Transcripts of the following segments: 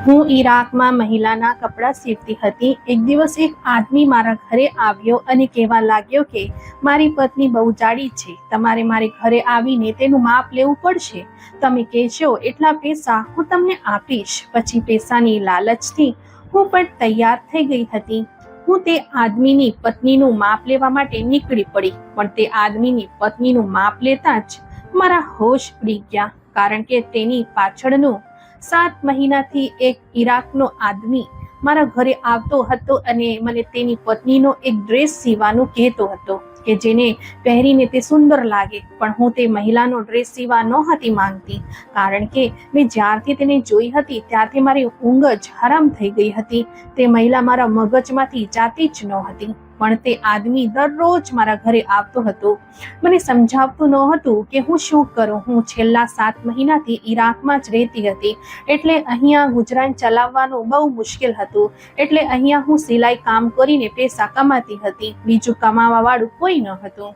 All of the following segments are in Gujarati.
હું ઈરાકમાં મહિલાના કપડાં સીવતી હતી. એક દિવસ એક આદમી મારા ઘરે આવ્યો અને કહેવા લાગ્યો કે મારી પત્ની બહુ જાડી છે, તમારે મારે ઘરે આવીને તેનું માપ લેવું પડશે. તમે કહેશો એટલા પૈસા હું તમને આપીશ. પછી પૈસાની લાલચથી હું પણ તૈયાર થઈ ગઈ હતી. હું તે આદમીની પત્નીનું માપ લેવા માટે નીકળી પડી, પણ તે આદમીની પત્નીનું માપ લેતા જ મારા હોશ ઉડી ગયા, કારણ કે તેની પાછળનું 7 મહિનાથી એક ઈરાકનો આદમી મારા ઘરે આવતો હતો અને મને તેની પત્નીનો એક ડ્રેસ સીવવાનું કહેતો હતો કે જેને પહેરીને તે સુંદર લાગે. પણ હું તે મહિલાનો ડ્રેસ સીવવા નહોતી માંગતી, કારણ કે મેં જ્યારથી તેને જોઈ હતી ત્યારથી મારી ઊંઘ જ હરામ થઈ ગઈ હતી. તે મહિલા મારા મગજમાંથી જાતી જ નહોતી. પણ તે આદમી દરરોજ મારા ઘરે આવતો હતો. મને સમજાવતું નહોતું કે હું શું કરું. હું છેલ્લા 7 મહિનાથી ઈરાકમાં જ રહેતી હતી, એટલે અહીંયા ગુજરાન ચલાવવાનું બહુ મુશ્કેલ હતું. એટલે અહીંયા હું સિલાઈ કામ કરીને પૈસા કમાતી હતી. બીજું કમાવા વાળું કોઈ ન હતું.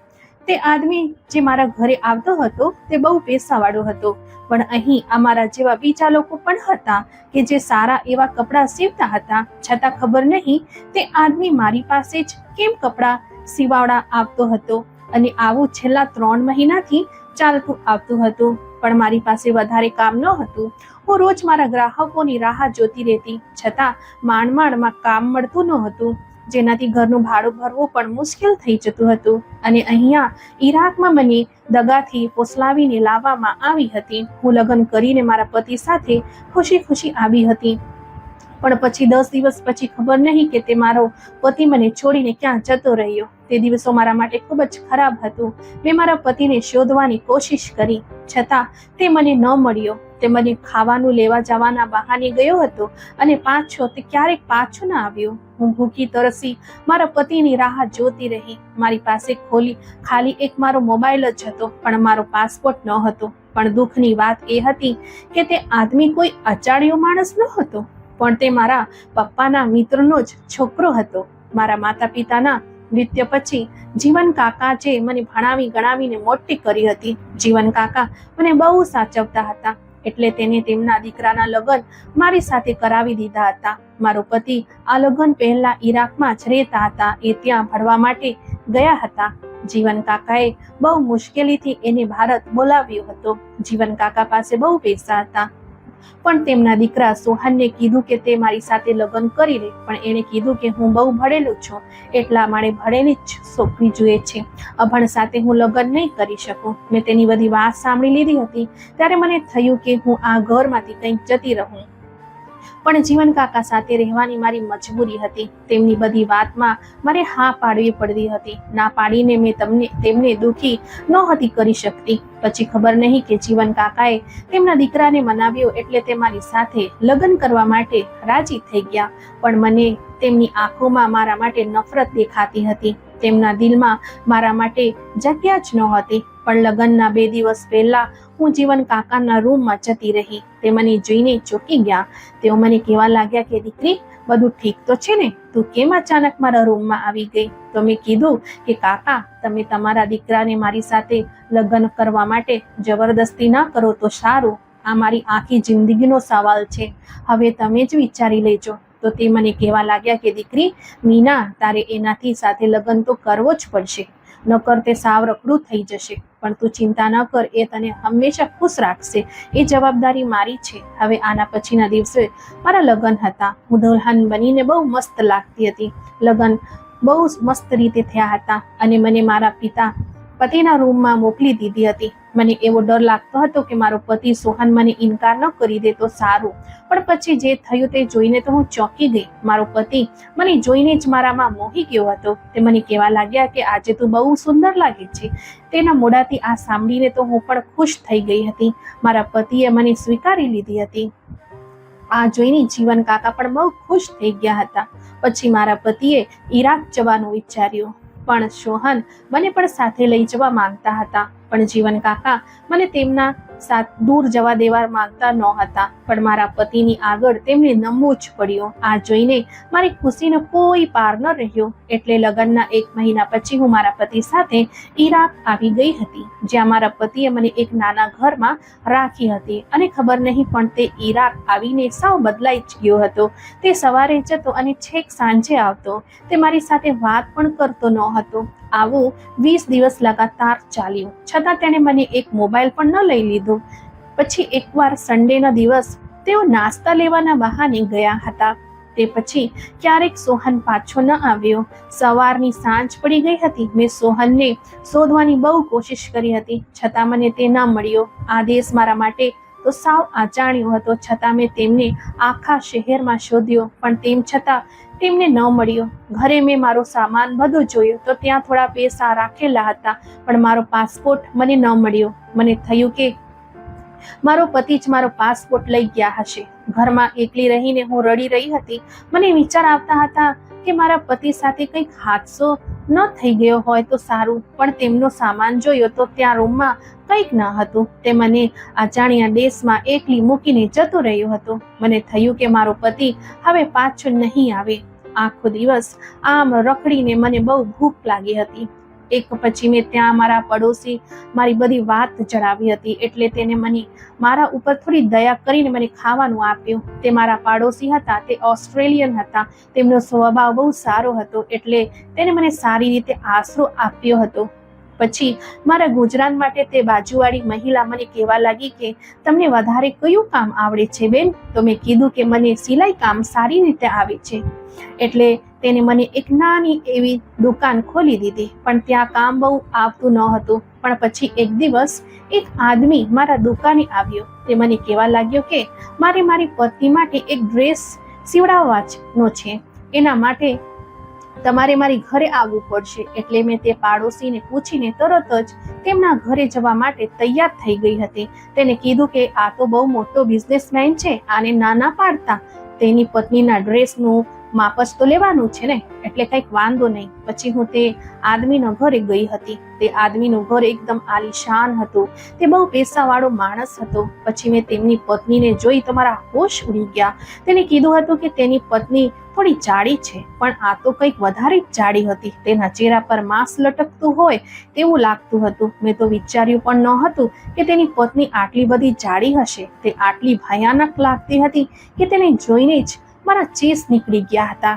તે આદમી જે મારા ઘરે આવતો હતો તે બહુ પૈસાવાળો હતો. પણ અહીં અમારા જેવા બીજા લોકો પણ હતા કે જે સારા એવા કપડાં સીવતા હતા. છતાં ખબર નહીં તે આદમી મારી પાસે જ કેમ કપડાં સીવાડા આવતો હતો. અને આવું છેલ્લા 3 મહિનાથી ચાલતું આવતું હતું. પણ મારી પાસે વધારે કામ ન હતું. હું રોજ મારા ગ્રાહકોની રાહ જોતી રહેતી, છતાં માંડ-માંડમાં કામ મળતું ન હતું, જેનાથી ઘરનું ભાડું ભરવું પણ મુશ્કેલ થઈ જતું હતું. અને અહીંયા ઈરાકમાં મને દગાથી ફોસલાવીને લાવવામાં આવી હતી. હું લગ્ન કરીને મારા પતિ સાથે ખુશી ખુશી આવી હતી. પણ પછી 10 દિવસ પછી ખબર નહીં કે તે મારો પતિ મને છોડીને ક્યાં જતો રહ્યો. તે દિવસો મારા માટે ખૂબ જ ખરાબ હતું. મેં મારા પતિને શોધવાની કોશિશ કરી, છતાં તે મને ન મળ્યો. તે મને ખાવાનું લેવા જવાના બહાને ગયો હતો અને પાછો તે ક્યારેક પાછો ન આવ્યો. હું ભૂખી તરસી મારા પતિની રાહ જોતી રહી. મારી પાસે ખાલી એક મારો મોબાઈલ જ હતો, પણ મારો પાસપોર્ટ ન હતો. પણ દુઃખની વાત એ હતી કે તે આદમી કોઈ અજાણ્યો માણસ ન હતો, પણ તે મારા પપ્પાના મિત્રનો જ છોકરો હતો. મારા માતા પિતાના મૃત્યુ પછી જીવન કાકા જે મને ભણાવી ગણાવીને મોટી કરી હતી, જીવન કાકા મને બહુ સાચવતા હતા. એટલે તેને તેમના દીકરાના લગ્ન મારી સાથે કરાવી દીધા હતા. મારો પતિ આ લગ્ન પહેલા ઈરાકમાં જ રહેતા હતા. એ ત્યાં ભણવા માટે ગયા હતા. જીવન કાકાએ બહુ મુશ્કેલીથી એને ભારત બોલાવ્યો હતો. જીવન કાકા પાસે બહુ પૈસા હતા, પણ તેમના દીકરા સોહનને કીધું કે તે મારી સાથે લગ્ન કરી લે. પણ એને કીધું કે હું બહુ ભણેલું છું, એટલા માટે ભણેલી જ છોકરી જોઈએ છે. અભણ સાથે હું લગ્ન નહીં કરી શકું. મેં તેની બધી વાત સાંભળી લીધી હતી. ત્યારે મને થયું કે હું આ ઘરમાંથી કંઈક જતી રહું. પણ જીવન કાકા સાથે રહેવાની મારી મજબૂરી હતી. તેમની બધી વાતમાં મારે હા પાડવી પડતી હતી. ના પાડીને મેં તેમને દુઃખી નહોતી કરી શકતી. પછી ખબર નહીં કે જીવન કાકાએ તેમના દીકરાને મનાવ્યો, એટલે તે મારી સાથે લગ્ન કરવા માટે રાજી થઈ ગયા. પણ મને તેમની આંખોમાં મારા માટે નફરત દેખાતી હતી. તેમના દિલમાં મારા માટે જગ્યા જ નહોતી. પણ લગ્નના 2 દિવસ પહેલા હું જીવન કાકાના રૂમમાં જતી રહી. તે મને જોઈને ચોંકી ગયા. તેઓ મને કહેવા લાગ્યા કે દીકરી, બધું ઠીક તો છે ને? તું કેમ અચાનક મારા રૂમમાં આવી ગઈ? તો મેં કીધું કે કાકા, તમે તમારા દીકરાને મારી સાથે લગ્ન કરવા માટે જબરદસ્તી ના કરો તો સારું. આ મારી આખી જિંદગીનો સવાલ છે. હવે તમે જ વિચારી લેજો. તો તે મને કહેવા લાગ્યા કે દીકરી મીના, તારે એનાથી સાથે લગ્ન તો કરવો જ પડશે, નકર તે સાવ રખડું થઈ જશે. પણ તું ચિંતા ન કર, એ તને હંમેશા ખુશ રાખશે. એ જવાબદારી મારી છે. હવે આના પછીના દિવસે મારા લગ્ન હતા. હું દુલ્હન બનીને બહુ મસ્ત લાગતી હતી. લગ્ન બહુ મસ્ત રીતે થયા હતા અને મને મારા પતિના રૂમમાં મોકલી દીધી હતી. મને એવો ડર લાગતો હતો કે મારો પતિ સોહન મને ઇનકાર ન કરી દે તો સારું. પણ પછી જે થયું તે જોઈને તો હું ચોંકી ગઈ. મારો પતિ મને જોઈને જ મારામાં મોહી ગયો હતો. તે મને કહેવા લાગ્યા કે આજે તું બહુ સુંદર લાગે છે. તેના મોઢાથી આ સાંભળીને તો હું પણ ખુશ થઈ ગઈ હતી. મારા પતિએ મને સ્વીકારી લીધી હતી. આ જોઈને જીવન કાકા પણ બહુ ખુશ થઈ ગયા હતા. પછી મારા પતિએ ઈરાક જવાનું વિચાર્યું, પણ સોહન મને પણ સાથે લઈ જવા માંગતા હતા. પણ જીવન કાકા મને તેમના દૂર જવા દેવા માંગતા ન હતા, પણ મારા પતિની આગળ તેમને નમવું જ પડ્યું. આ જોઈને મારી ખુશીનો કોઈ પાર ન રહ્યો. એટલે લગ્નના 1 મહિના પછી હું મારા પતિ સાથે ઈરાક આવી ગઈ હતી, જ્યાં મારા પતિએ મને એક નાના ઘરમાં રાખી હતી. અને ખબર નહીં પણ તે ઈરાક આવીને સાવ બદલાઈ જ ગયો હતો. તે સવારે જતો અને છેક સાંજે આવતો. તે મારી સાથે વાત પણ કરતો ન હતો. આવું 20 દિવસ લગાતાર ચાલ્યું. છતાં તેણે મને એક મોબાઈલ પણ ન લઈ લીધો. પછી એકવાર સન્ડેના દિવસ તેઓ નાસ્તા લેવાના બહાને ગયા હતા. તે પછી ક્યારેક સોહન પાછો ન આવ્યો. સવારની સાંજ પડી ગઈ હતી. મેં સોહનને શોધવાની બહુ કોશિશ કરી હતી, છતાં મને તે ન મળ્યો. આ દેશ મારા માટે તો સાવ અજાણ્યો હતો, છતાં મેં તેમને આખા શહેરમાં શોધ્યો, પણ તેમ છતાં તેમને ન મળ્યો. ઘરે મેં મારો સામાન બધો જોયો તો ત્યાં થોડા પૈસા રાખેલા હતા, પણ મારો પાસપોર્ટ મને ન મળ્યો. મને થયું કે મારો પતિ જ મારો પાસપોર્ટ લઈ ગયા હશે. ઘરમાં એકલી રહીને હું રડી રહી હતી. મને વિચાર આવતા હતા કે મારા પતિ સાથે કંઈક હાદસો ન થઈ ગયો હોય તો સારું, પણ તેમનો સામાન જોયો તો ત્યાં રૂમમાં કંઈક ન હતું. તે મને અજાણ્યા દેશમાં એકલી મૂકીને જતો રહ્યો હતો. મને થયું કે મારો પતિ હવે પાછો નહીં આવે. આખો દિવસ આમ રખડીને મને બહુ ભૂખ લાગી હતી. એક પછી મેં ત્યાં મારા પડોશી મારી બધી વાત જણાવી હતી, એટલે તેને મને મારા ઉપર થોડી દયા કરીને મને ખાવાનું આપ્યું. તે મારા પાડોશી હતા, તે ઓસ્ટ્રેલિયન હતા. તેમનો સ્વભાવ બહુ સારો હતો, એટલે તેને મને સારી રીતે આશરો આપ્યો હતો. પછી મારા ગુજરાત માટે તે બાજુવાળી મહિલા મને કહેવા લાગી કે તમને વધારે કયું કામ આવડે છે બેન? તો મેં કીધું કે મને સિલાઈ કામ સારી રીતે આવે છે. એટલે તેને મને એક નાની એવી દુકાન ખોલી દીધી, પણ ત્યાં કામ બહુ આવતું ન હતું. પણ પછી એક દિવસ એક આદમી મારા દુકાને આવ્યો. તે મને કહેવા લાગ્યો કે મારી પત્ની માટે એક ડ્રેસ સીવડાવવાનો છે, એના માટે તમારે મારી ઘરે આવવું પડશે. એટલે મેં તે પાડોશીને પૂછીને તરત જ તેમના ઘરે જવા માટે તૈયાર થઈ ગઈ હતી. તેને કીધું કે આ તો બહુ મોટો બિઝનેસમેન છે, આને ના પાડતા. તેની પત્નીના ડ્રેસનું માપ જ તો લેવાનું છે ને, એટલે કંઈક વાંધો નહીં. પછી હું તે આદમીના ઘરે ગઈ હતી. તે આદમીનું ઘર એકદમ આલીશાન હતું. તે બહુ પૈસાવાળો માણસ હતો. પછી મેં તેમની પત્નીને જોઈ તો મારા હોશ ઉડી ગયા. તેને કીધું હતું કે તેની પત્ની થોડી જાડી છે, પણ આ તો કંઈક વધારે જ જાડી હતી. તેના ચહેરા પર માંસ લટકતું હોય તેવું લાગતું હતું. મેં તો વિચાર્યું પણ ન હતું કે તેની પત્ની આટલી બધી જાડી હશે. તે આટલી ભયાનક લાગતી હતી કે તેને જોઈને જ મારા ચીસ નીકળી ગયા હતા.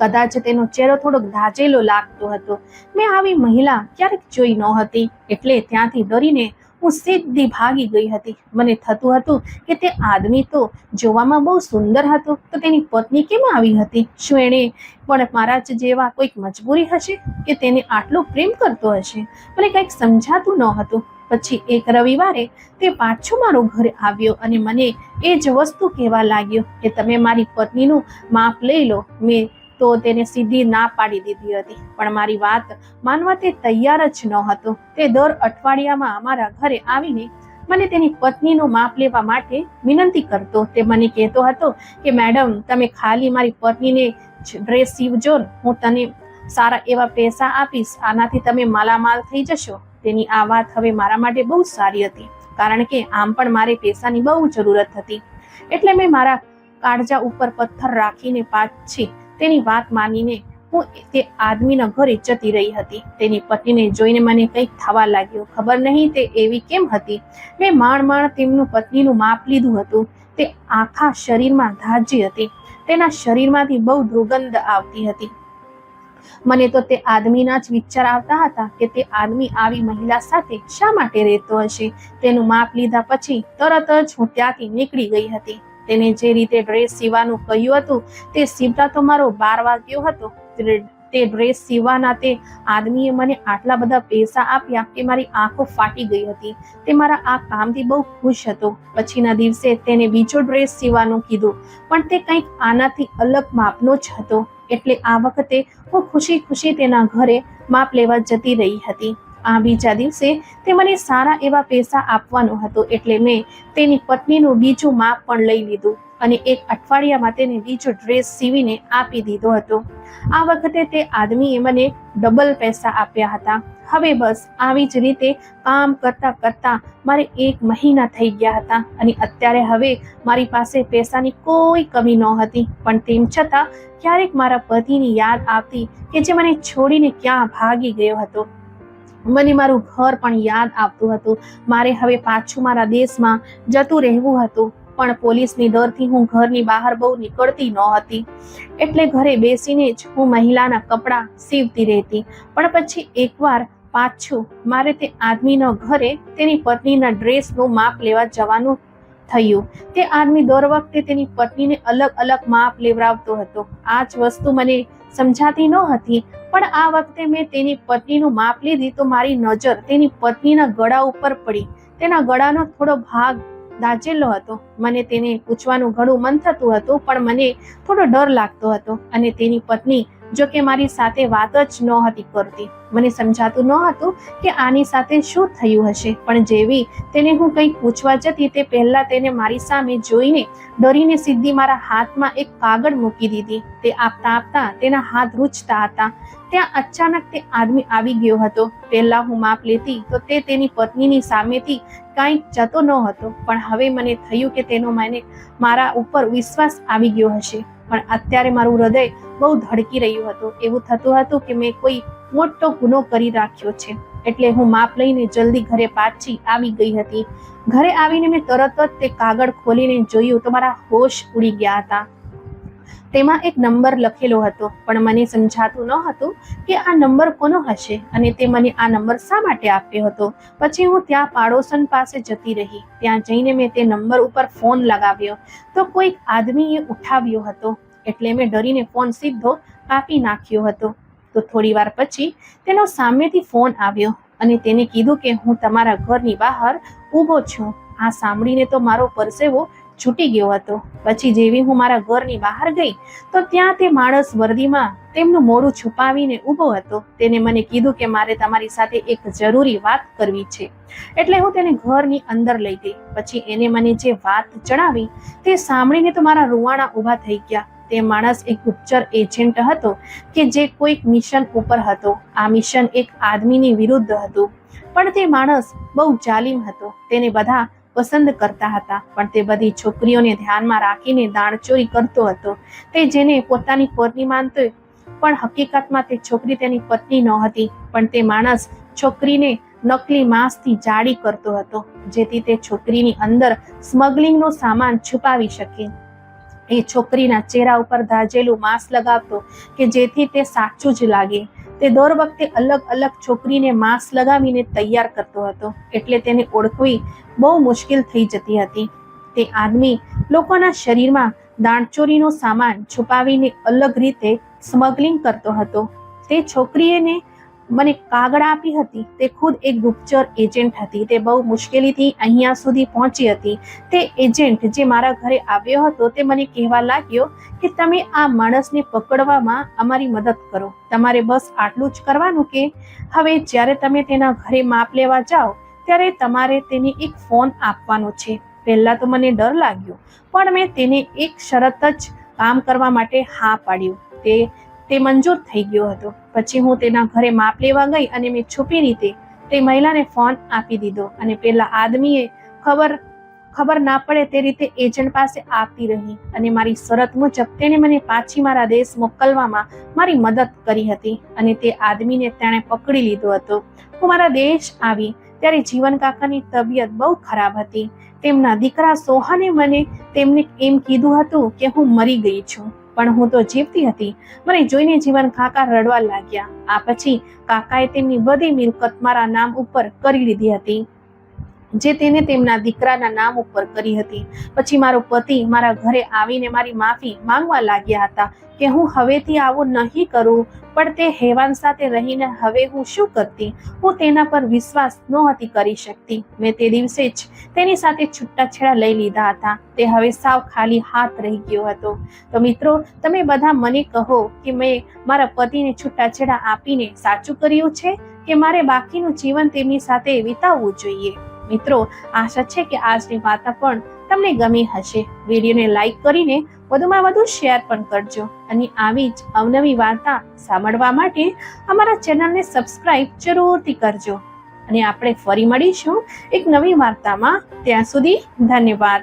કદાચ તેનો ચહેરો થોડોક ધાજેલો લાગતો હતો. મેં આવી મહિલા ક્યારેક જોઈ ન હતી, એટલે ત્યાંથી ડરીને હું સીધી ભાગી ગઈ હતી. મને થતું હતું કે તે આદમી તો જોવામાં બહુ સુંદર હતો, તો તેની પત્ની કેમ આવી હતી? શું એણે પણ મારા જ જેવા કોઈક મજબૂરી હશે કે તેને આટલો પ્રેમ કરતો હશે? મને કંઈક સમજાતું ન હતું. પછી એક રવિવારે તે પાછો મારો ઘરે આવ્યો અને મને એ જ વસ્તુ કહેવા લાગ્યો કે તમે મારી પત્નીનું માપ લઈ લો. મેં તો તેને સીધી ના પાડી દીધી હતી, પણ મારી વાત માનવા તે તૈયાર જ ન હતો. તે દર અઠવાડિયામાં અમારા ઘરે આવીને મને તેની પત્નીનું માપ લેવા માટે વિનંતી કરતો. તે મને કહેતો હતો કે મેડમ, તમે ખાલી મારી પત્નીને ડ્રેસ સીવજો, હું તને સારા એવા પૈસા આપીશ, આનાથી તમે માલામાલ થઈ જશો. તેની આ વાત હવે મારા માટે બહુ સારી હતી, કારણ કે આમ પણ મારે પૈસાની બહુ જરૂરત હતી. એટલે મેં મારા કાળજા ઉપર પથ્થર રાખીને પાછી તેની વાત માનીને હું તે આદમીના ઘરે જતી રહી હતી. તેની પત્નીને જોઈને મને કંઈક થવા લાગ્યું. ખબર નહીં તે એવી કેમ હતી. મેં માંડ તેમનું પત્નીનું માપ લીધું હતું. તે આખા શરીરમાં ધાજી હતી. તેના શરીરમાંથી બહુ દુર્ગંધ આવતી હતી. મને તો તે આદમીના જ વિચાર આવતા હતા કે તે આદમી આવી મહિલા સાથે શા માટે રહેતો હશે. તેનું માપ લીધા પછી તરત જ હું ત્યાંથી નીકળી ગઈ હતી. તેને જે રીતે ડ્રેસ સીવવાનું કહ્યું હતું તે સીવતા તો મારો 12 વાગ્યો હતો. તે ડ્રેસ સીવવાના તે આદમીએ મને આટલા બધા પૈસા આપ્યા કે મારી આંખો ફાટી ગઈ હતી. તે મારા આ કામથી બહુ ખુશ હતો. પછીના દિવસે તેને બીજો ડ્રેસ સીવવાનું કીધું, પણ તે કંઈક આનાથી અલગ માપનો જ હતો. એટલે આ વખતે હું ખુશી તેના ઘરે માપ લેવા જતી રહી હતી. આ બીજા દિવસે તે મને સારા એવા પૈસા આપવાનો હતો, એટલે મેં તેની પત્નીનું બીજું માપ પણ લઈ લીધું અને એક અઠવાડિયામાં તેને બીજો ડ્રેસ સીવીને આપી દીધો હતો. આ વખતે તે આદમીએ મને ડબલ પૈસા આપ્યા હતા. હવે બસ આવી જ રીતે કામ કરતા કરતા મારે 1 મહિના થઈ ગયા હતા અને અત્યારે હવે મારી પાસે પૈસાની કોઈ કમી નહોતી. પણ તેમ છતાં ક્યારેક મારા પતિની યાદ આવતી કે જે મને છોડીને ક્યાં ભાગી ગયો હતો. મને મારું ઘર પણ યાદ આવતું હતું. મારે હવે પાછું મારા દેશમાં જતું રહેવું હતું, પણ પોલીસની ડરથી હું ઘરની બહાર બહુ નીકળતી નહોતી. એટલે ઘરે બેસીને જ હું મહિલાના કપડાં સીવતી રહેતી. પણ પછી એકવાર પાછું મારે તે આદમીના ઘરે તેની પત્નીના ડ્રેસનું માપ લેવા જવાનું થયું. તે આદમી દર વખતે તેની પત્નીને અલગ અલગ માપ લેવડાવતો હતો. આ જ વસ્તુ મને સમજાતી નહોતી, પણ આ વખતે મેં તેની પત્નીનું માપ લીધી તો મારી નજર તેની પત્નીના ગળા ઉપર પડી. તેના ગળાનો થોડો ભાગ દાઝેલો હતો. મને તેને પૂછવાનું ઘણું મન થતું હતું, પણ મને થોડો ડર લાગતો હતો. અને તેની પત્ની જો કે મારી સાથે વાત જ નહોતી કરતી. મને સમજાતું નહોતું કે આની સાથે શું થયું હશે. પણ જેવી તેને હું કંઈક પૂછવા જતી તે પહેલા તેને મારી સામે જોઈને ડરીને સીધી મારા હાથમાં એક કાગળ મૂકી દીધી. તે આપતા આપતા તેના હાથ રૂંચતા હતા. ત્યાં અચાનક તે આદમી આવી ગયો હતો. પહેલા હું માપ લેતી તો તે તેની પત્નીની સામેથી કાંઈક જતો ન હતો, પણ હવે મને થયું કે તેનો મારા ઉપર વિશ્વાસ આવી ગયો હશે. પણ અત્યારે મારું હૃદય બહુ ધડકી રહ્યું હતું. એવું થતું હતું કે મેં કોઈ મોટો ગુનો કરી રાખ્યો છે. એટલે હું માપ લઈને જલ્દી ઘરે પાછી આવી ગઈ હતી. ઘરે આવીને મેં તરત જ તે કાગળ ખોલીને જોયું તો મારા હોશ ઉડી ગયા હતા. તેમાં એક નંબર લખેલો હતો, પણ મને સમજાતું ન હતું કે આ નંબર કોનો હશે અને તે મને આ નંબર શા માટે આપ્યો હતો. પછી હું ત્યાં પાડોશન પાસે જતી રહી. ત્યાં જઈને મેં તે નંબર ઉપર ફોન લગાવ્યો તો કોઈક આદમીએ ઉઠાવ્યો હતો. એટલે મેં ડરીને ફોન સીધો કાપી નાખ્યો હતો. તો થોડી વાર પછી તેનો સામેથી ફોન આવ્યો અને તેને કીધું કે હું તમારા ઘરની બહાર ઊભો છું. આ સાંભળીને તો મારો પરસેવો છૂટી ગયો હતો. પછી જેવી હું મારા ઘરની બહાર ગઈ તો ત્યાં તે માણસ વર્દીમાં તેમનું મોઢું છુપાવીને ઊભો હતો. તેને મને કીધું કે મારે તમારી સાથે એક જરૂરી વાત કરવી છે. એટલે હું તેને ઘરની અંદર લઈ ગઈ. પછી એને મને જે વાત જણાવી તે સાંભળીને તો મારા રૂવાણા ઊભા થઈ ગયા. તે માણસ એક ગુપ્તચર એજન્ટ હતો કે જે કોઈક મિશન ઉપર હતો. આ મિશન એક આદમીની વિરુદ્ધ હતું, પણ તે માણસ બહુ જાલિમ હતો. તેને બધા પસંદ કરતા હતા, પણ તે બધી છોકરીઓને ધ્યાનમાં રાખીને દાણચોરી કરતો હતો. તે જેને પોતાની પત્ની માનતો, પણ હકીકતમાં તે છોકરી તેની પત્ની નહોતી. પણ તે માણસ છોકરીને નકલી માંસથી જાડી કરતો હતો, જેથી તે છોકરીની અંદર સ્મગલિંગનો સામાન છુપાવી શકે. એ છોકરીના ચહેરા ઉપર દાઝેલું માંસ લગાવતો કે જેથી તે સાચું જ લાગે. તે દર વખતે અલગ અલગ છોકરીને માંસ લગાવીને તૈયાર કરતો હતો. એટલે તેને ઓળખવી બહુ મુશ્કેલ થઈ જતી હતી. તે આદમી લોકોના શરીરમાં દાણચોરીનો સામાન છુપાવીને અલગ રીતે સ્મગલિંગ કરતો હતો. તે છોકરીને મને કાગળ આપી હતી તે ખુદ એક ગુપ્તચર એજન્ટ હતી. તે બહુ મુશ્કેલીથી અહીંયા સુધી પહોંચી હતી. તે એજન્ટ જે મારા ઘરે આવ્યો હતો તે મને કહેવા લાગ્યો કે તમે આ માણસને પકડવામાં અમારી મદદ કરો. તમારે બસ આટલું જ કરવાનું કે હવે જ્યારે તમે તેના ઘરે માપ લેવા જાઓ ત્યારે તમારે તેને એક ફોન આપવાનો છે. પહેલા તો મને ડર લાગ્યો, પણ મેં તેને એક શરત જ કામ કરવા માટે હા પાડ્યું. તે મંજૂર થઈ ગયો હતો. પછી હું તેના ઘરે માપ લેવા ગઈ અને મેં છુપી રીતે તે મહિલાને ફોન આપી દીધો અને પેલા આદમીએ ખબર ના પડે તે રીતે એજન્ટ પાસે આપતી રહી. અને મારી શરત મુજબ તેને મને પાછી મારા દેશ મોકલવામાં મારી મદદ કરી હતી. અને તે આદમીને તેણે પકડી લીધો હતો. હું મારા દેશ આવી ત્યારે જીવન કાકાની તબિયત બહુ ખરાબ હતી. તેમના દીકરા સોહાને મને તેમને એમ કીધું હતું કે હું મરી ગઈ છું, પણ હું તો જીવતી હતી. મને જોઈને જીવન કાકા રડવા લાગ્યા. આ પછી કાકાએ તેમની બધી મિલકત મારા નામ ઉપર કરી લીધી હતી, જે તેને તેમના દીકરાના નામ ઉપર કરી હતી. પછી મારો પતિ મારા ઘરે આવીને મારી માફી માંગવા લાગ્યા હતા કે હું હવેથી આવું નહીં કરું. પણ તે હેવાન સાથે રહીને હવે હું શું કરતી? હું તેના પર વિશ્વાસ નહોતી કરી શકતી. મેં તે દિવસે જ તેની સાથે છૂટાછેડા લઈ લીધા હતા. તે હવે સાવ ખાલી હાથ રહી ગયો હતો. તો મિત્રો, તમે બધા મને કહો કે મેં મારા પતિને છૂટાછેડા આપીને સાચું કર્યું છે કે મારે બાકીનું જીવન તેમની સાથે વિતાવવું જોઈએ? મિત્રો, આશા છે કે આજની વાર્તા પણ તમને ગમી હશે. વિડીયોને લાઈક કરીને વધુમાં વધુ શેર પણ કરજો અને આવી જ અવનવી વાર્તા સાંભળવા માટે અમારા ચેનલને સબસ્ક્રાઇબ જરૂરથી કરજો અને આપણે ફરી મળીશું એક નવી વાર્તામાં. ત્યાં સુધી ધન્યવાદ.